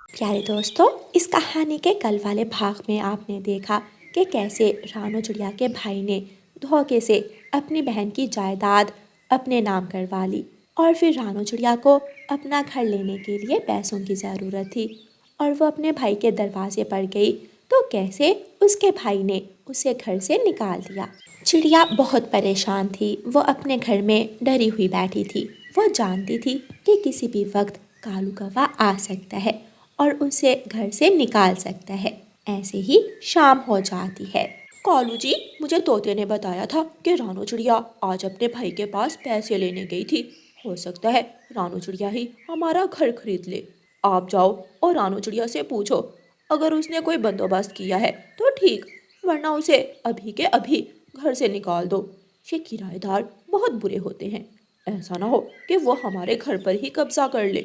प्यारे दोस्तों, इस कहानी के कल वाले भाग में आपने देखा कि कैसे रानू चिड़िया के भाई ने धोखे से अपनी बहन की जायदाद अपने नाम करवा ली और फिर रानू चिड़िया को अपना घर लेने के लिए पैसों की ज़रूरत थी और वो अपने भाई के दरवाजे पर गई तो कैसे उसके भाई ने उसे घर से निकाल दिया। चिड़िया बहुत परेशान थी। वो अपने घर में डरी हुई बैठी थी। वो जानती थी कि किसी भी वक्त कालू कौवा आ सकता है और उसे घर से निकाल सकता है। ऐसे ही शाम हो जाती है। कालू जी, मुझे तोते ने बताया था कि रानू चिड़िया आज अपने भाई के पास पैसे लेने गई थी। हो सकता है रानू चिड़िया ही हमारा घर खरीद ले। आप जाओ और रानू चिड़िया से पूछो। अगर उसने कोई बंदोबस्त किया है तो ठीक, वरना उसे अभी के अभी घर से निकाल दो। ये किराएदार बहुत बुरे होते हैं। ऐसा ना हो कि वो हमारे घर पर ही कब्जा कर ले।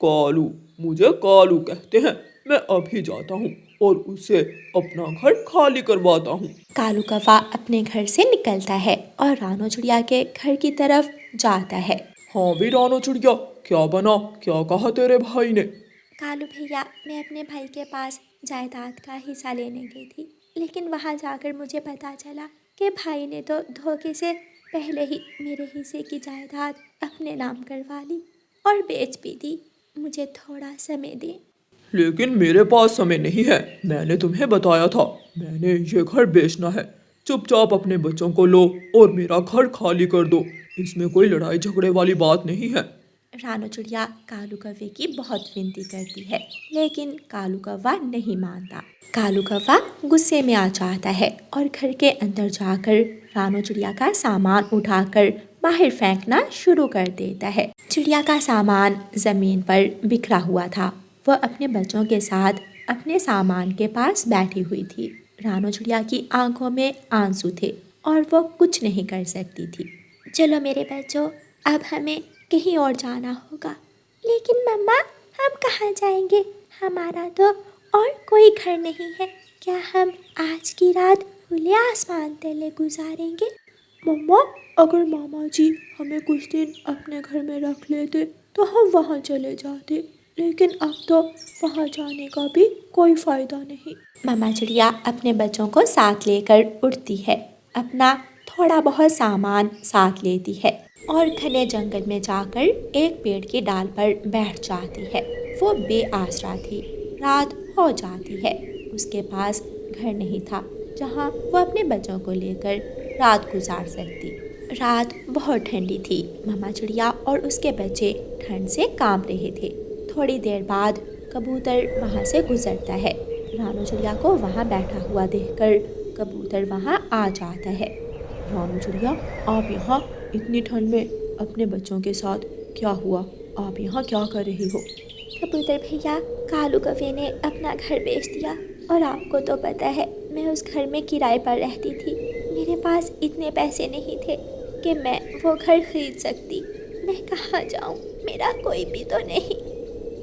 कालू, मुझे कालू कहते हैं। मैं अभी जाता हूँ और उससे अपना घर खाली करवाता हूँ। कालू कौवा अपने घर से निकलता है और रानू चिड़िया के घर की तरफ जाता है। हाँ भी रानू चिड़िया, क्या बना? क्या कहा तेरे भाई ने? कालू भैया, मैं अपने भाई के पास जायदाद का हिस्सा लेने गई थी, लेकिन वहाँ जाकर मुझे पता चला कि भाई ने तो धोखे से पहले ही मेरे हिस्से की जायदाद अपने नाम करवा ली और बेच भी दी। मुझे थोड़ा समय दें। लेकिन मेरे पास समय नहीं है। मैंने तुम्हें बताया था, मैंने ये घर बेचना है। चुपचाप अपने बच्चों को लो और मेरा घर खाली कर दो। इसमें कोई लड़ाई झगड़े वाली बात नहीं है। रानू चिड़िया कालू कौवे की बहुत विनती करती है, लेकिन कालू कौवा नहीं मानता। कालू कौवा गुस्से में आ जाता है और घर के अंदर जाकर रानू चिड़िया का सामान उठाकर बाहर फेंकना शुरू कर देता है। चिड़िया का सामान जमीन पर बिखरा हुआ था। वह अपने बच्चों के साथ अपने सामान के पास बैठी हुई थी। रानू चिड़िया की आंखों में आंसू थे और वो कुछ नहीं कर सकती थी। चलो मेरे बच्चों, अब हमें कहीं और जाना होगा। लेकिन मम्मा, हम कहाँ जाएंगे? हमारा तो और कोई घर नहीं है। क्या हम आज की रात खुले आसमान तले गुजारेंगे? मम्मा, अगर मामा जी हमें कुछ दिन अपने घर में रख लेते तो हम वहाँ चले जाते, लेकिन अब तो वहाँ जाने का भी कोई फायदा नहीं। मामा चिड़िया अपने बच्चों को साथ लेकर उड़ती है। अपना थोड़ा बहुत सामान साथ लेती है और घने जंगल में जाकर एक पेड़ की डाल पर बैठ जाती है। वो बेआसरा थी। रात हो जाती है। उसके पास घर नहीं था जहाँ वो अपने बच्चों को लेकर रात गुजार सकती। रात बहुत ठंडी थी। मामा चिड़िया और उसके बच्चे ठंड से कांप रहे थे। थोड़ी देर बाद कबूतर वहाँ से गुजरता है। रानू चिड़िया को वहाँ बैठा हुआ देखकर कबूतर वहाँ आ जाता है। रानू चिड़िया, आप यहाँ इतनी ठंड में अपने बच्चों के साथ? क्या हुआ? आप यहाँ क्या कर रही हो? कबूतर भैया, कालू कौवे ने अपना घर बेच दिया और आपको तो पता है मैं उस घर में किराए पर रहती थी। मेरे पास इतने पैसे नहीं थे कि मैं वो घर खरीद सकती। मैं कहाँ जाऊँ? मेरा कोई भी तो नहीं।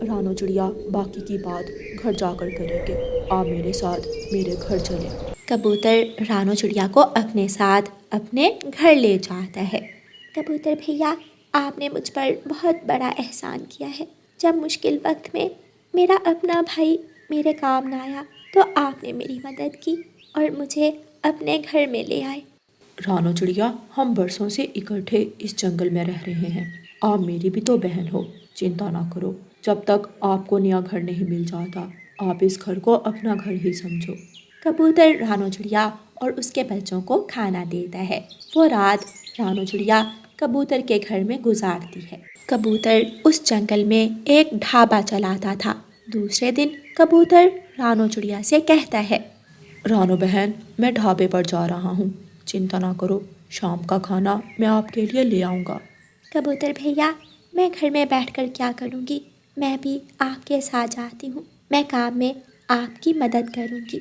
रानू चिड़िया, बाकी की बात घर जाकर करेंगे। आप मेरे साथ मेरे घर चलें। कबूतर रानू चिड़िया को अपने साथ अपने घर ले जाता है। कबूतर भैया, आपने मुझ पर बहुत बड़ा एहसान किया है। जब मुश्किल वक्त में मेरा अपना भाई मेरे काम ना आया तो आपने मेरी मदद की और मुझे अपने घर में ले आए। रानू चिड़िया, हम बरसों से इकट्ठे इस जंगल में रह रहे हैं। आप मेरी भी तो बहन हो। चिंता ना करो, जब तक आपको नया घर नहीं मिल जाता आप इस घर को अपना घर ही समझो। कबूतर रानू चिड़िया और उसके बच्चों को खाना देता है। वो रात रानू चिड़िया कबूतर के घर में गुजारती है। कबूतर उस जंगल में एक ढाबा चलाता था। दूसरे दिन कबूतर रानू चिड़िया से कहता है, रानू बहन, मैं ढाबे पर जा रहा हूँ। चिंता ना करो, शाम का खाना मैं आपके लिए ले आऊँगा। कबूतर भैया, मैं घर में बैठकर क्या करूँगी? मैं भी आपके साथ जाती हूँ। मैं काम में आपकी मदद करूँगी।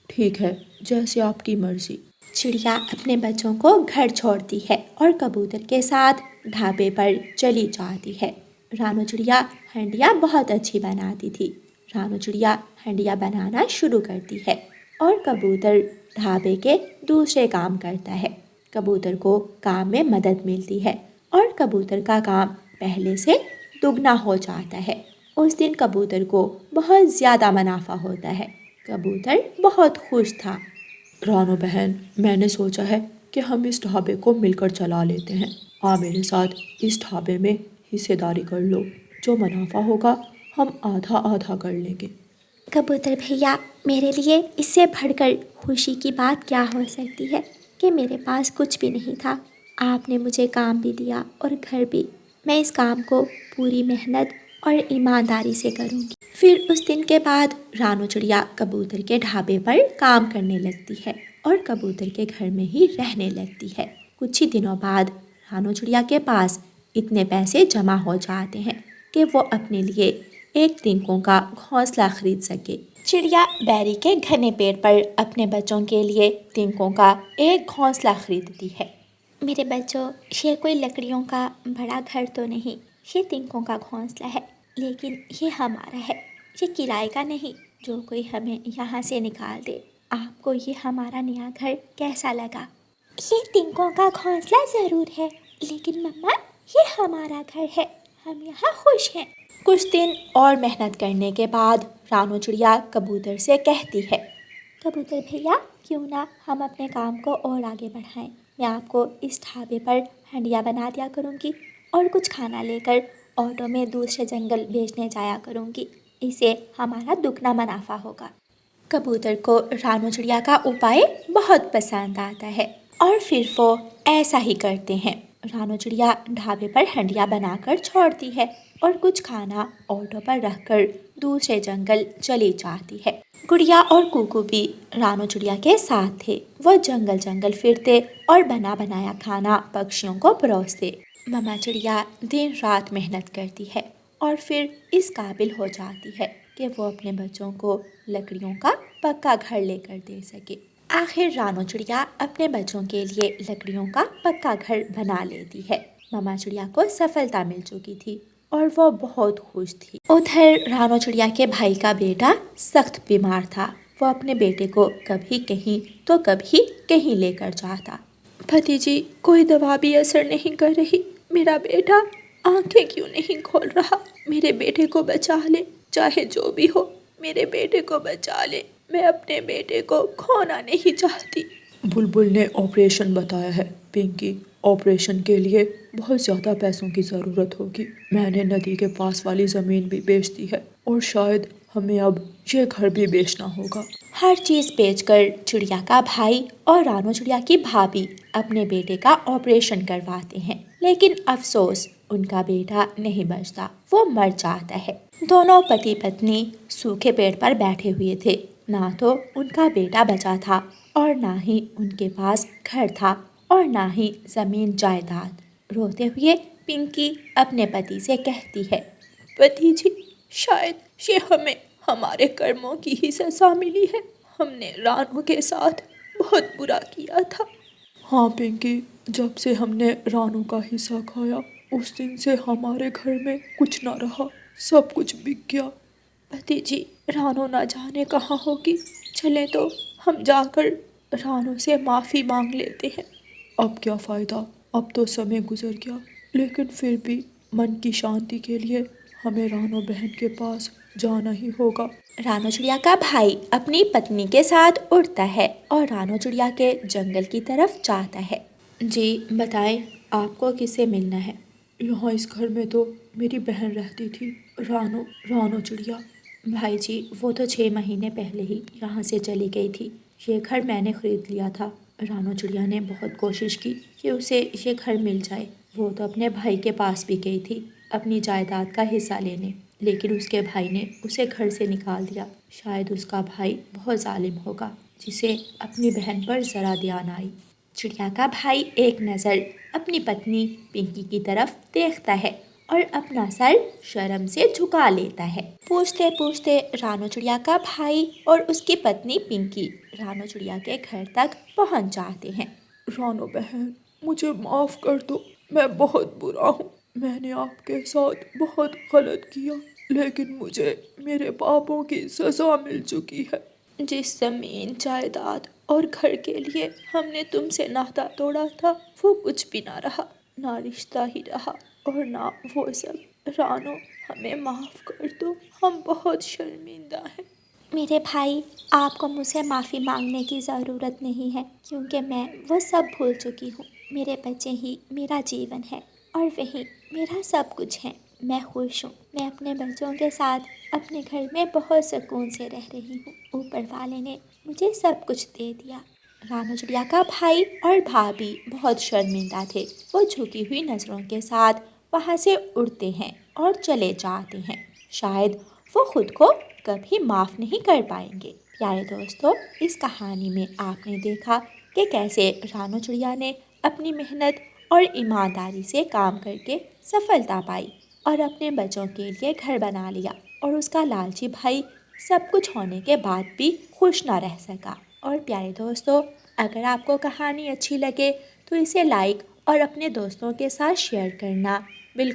ठीक है, जैसे आपकी मर्जी। चिड़िया अपने बच्चों को घर छोड़ती है और कबूतर के साथ ढाबे पर चली जाती है। रानू चिड़िया हंडिया बहुत अच्छी बनाती थी। रानू चिड़िया हंडिया बनाना शुरू करती है और कबूतर ढाबे के दूसरे काम करता है। कबूतर को काम में मदद मिलती है और कबूतर का काम पहले से दुगना हो जाता है। उस दिन कबूतर को बहुत ज़्यादा मुनाफा होता है। कबूतर बहुत खुश था। रानो बहन, मैंने सोचा है कि हम इस ढाबे को मिलकर चला लेते हैं। आप मेरे साथ इस ढाबे में हिस्सेदारी कर लो। जो मुनाफा होगा हम आधा आधा कर लेंगे। कबूतर भैया, मेरे लिए इससे बढ़कर खुशी की बात क्या हो सकती है कि मेरे पास कुछ भी नहीं था। आपने मुझे काम भी दिया और घर भी। मैं इस काम को पूरी मेहनत और ईमानदारी से करूँगी। फिर उस दिन के बाद रानो चिड़िया कबूतर के ढाबे पर काम करने लगती है और कबूतर के घर में ही रहने लगती है। कुछ ही दिनों बाद रानो चिड़िया के पास इतने पैसे जमा हो जाते हैं कि वो अपने लिए एक तिनकों का घोंसला खरीद सके। चिड़िया बैरी के घने पेड़ पर अपने बच्चों के लिए तिनकों का एक घोंसला खरीदती है। मेरे बच्चों, ये कोई लकड़ियों का बड़ा घर तो नहीं, ये तिनकों का घोंसला है, लेकिन ये हमारा है, ये किराए का नहीं जो कोई हमें यहाँ से निकाल दे। आपको ये हमारा नया घर कैसा लगा? ये तिनकों का घोंसला ज़रूर है, लेकिन मम्मा ये हमारा घर है, हम यहाँ खुश हैं। कुछ दिन और मेहनत करने के बाद रानो चिड़िया कबूतर से कहती है, कबूतर भैया, क्यों ना हम अपने काम को और आगे बढ़ाएं। मैं आपको इस ढाबे पर हंडिया बना दिया करूँगी और कुछ खाना लेकर ऑटो में दूसरे जंगल बेचने जाया करूँगी। इससे हमारा दुगना मुनाफा होगा। कबूतर को रानो चिड़िया का उपाय बहुत पसंद आता है और फिर वो ऐसा ही करते हैं। रानो चिड़िया ढाबे पर हंडिया बनाकर छोड़ती है और कुछ खाना ऑटो पर रखकर दूसरे जंगल चली जाती है। गुड़िया और कुकू भी रानो चिड़िया के साथ थे। वो जंगल जंगल फिरते और बना बनाया खाना पक्षियों को परोसते। मम्मा चिड़िया दिन रात मेहनत करती है और फिर इस काबिल हो जाती है कि वो अपने बच्चों को लकड़ियों का पक्का घर लेकर दे सके। आखिर रानो चिड़िया अपने बच्चों के लिए लकड़ियों का पक्का घर बना लेती है। मम्मा चिड़िया को सफलता मिल चुकी थी और वो बहुत खुश थी। उधर रानो चिड़िया के भाई का बेटा सख्त बीमार था। वो अपने बेटे को कभी कहीं तो कभी कहीं लेकर जाता। भतीजी, कोई दवा भी असर नहीं कर रही। मेरा बेटा आंखें क्यों नहीं खोल रहा? मेरे बेटे को बचा ले, चाहे जो भी हो, मेरे बेटे को बचा ले। मैं अपने बेटे को खोना नहीं चाहती। बुलबुल ने ऑपरेशन बताया है पिंकी। ऑपरेशन के लिए बहुत ज़्यादा पैसों की ज़रूरत होगी। मैंने नदी के पास वाली ज़मीन भी बेच दी है और शायद हमें अब ये घर भी बेचना होगा। हर चीज़ बेचकर चिड़िया का भाई और रानो चिड़िया की भाभी अपने बेटे का ऑपरेशन करवाते हैं, लेकिन अफसोस उनका बेटा नहीं बचता, वो मर जाता है। दोनों पति पत्नी सूखे पेड़ पर बैठे हुए थे। ना तो उनका बेटा बचा था और ना ही उनके पास घर था और ना ही ज़मीन जायदाद। रोते हुए पिंकी अपने पति से कहती है, पति जी, शायद ये हमें हमारे कर्मों की ही सज़ा मिली है। हमने रानो के साथ बहुत बुरा किया था। हाँ पिंकी, जब से हमने रानू का हिस्सा खाया उस दिन से हमारे घर में कुछ ना रहा, सब कुछ बिक गया। पति जी, रानो ना जाने कहाँ होगी। चले तो हम जाकर रानो से माफ़ी मांग लेते हैं। अब क्या फ़ायदा, अब तो समय गुजर गया, लेकिन फिर भी मन की शांति के लिए हमें रानो बहन के पास जाना ही होगा। रानो चिड़िया का भाई अपनी पत्नी के साथ उड़ता है और रानो चिड़िया के जंगल की तरफ जाता है। जी बताएं, आपको किससे मिलना है? यहाँ इस घर में तो मेरी बहन रहती थी, रानो रानो चिड़िया। भाई जी, वो तो 6 महीने पहले ही यहाँ से चली गई थी। ये घर मैंने ख़रीद लिया था। रानो चिड़िया ने बहुत कोशिश की कि उसे ये घर मिल जाए। वो तो अपने भाई के पास भी गई थी अपनी जायदाद का हिस्सा लेने, लेकिन उसके भाई ने उसे घर से निकाल दिया। शायद उसका भाई बहुत जालिम होगा, जिसे अपनी बहन पर ज़रा ध्यान आई। चिड़िया का भाई एक नज़र अपनी पत्नी पिंकी की तरफ देखता है और अपना सर शर्म से झुका लेता है। पूछते पूछते रानो चिड़िया का भाई और उसकी पत्नी पिंकी रानो चिड़िया के घर तक पहुंच जाते हैं। रानो बहन, मुझे माफ़ कर दो, मैं बहुत बुरा हूँ। मैंने आपके साथ बहुत गलत किया, लेकिन मुझे मेरे पापों की सज़ा मिल चुकी है। जिस ज़मीन जायदाद और घर के लिए हमने तुमसे नाता तोड़ा था, वो कुछ भी ना रहा, ना रिश्ता ही रहा और ना वो सब। रानो, हमें माफ़ कर दो, हम बहुत शर्मिंदा हैं। मेरे भाई, आपको मुझसे माफ़ी मांगने की ज़रूरत नहीं है, क्योंकि मैं वो सब भूल चुकी हूँ। मेरे बच्चे ही मेरा जीवन है और वही मेरा सब कुछ है। मैं खुश हूँ। मैं अपने बच्चों के साथ अपने घर में बहुत सुकून से रह रही हूँ। ऊपर वाले ने मुझे सब कुछ दे दिया। रानू चिड़िया का भाई और भाभी बहुत शर्मिंदा थे। वो झुकी हुई नज़रों के साथ वहाँ से उड़ते हैं और चले जाते हैं। शायद वो खुद को कभी माफ़ नहीं कर पाएंगे। प्यारे दोस्तों, इस कहानी में आपने देखा कि कैसे रानू चिड़िया ने अपनी मेहनत और ईमानदारी से काम करके सफलता पाई और अपने बच्चों के लिए घर बना लिया, और उसका लालची भाई सब कुछ होने के बाद भी खुश ना रह सका। और प्यारे दोस्तों, अगर आपको कहानी अच्छी लगे तो इसे लाइक और अपने दोस्तों के साथ शेयर करना बिल्कुल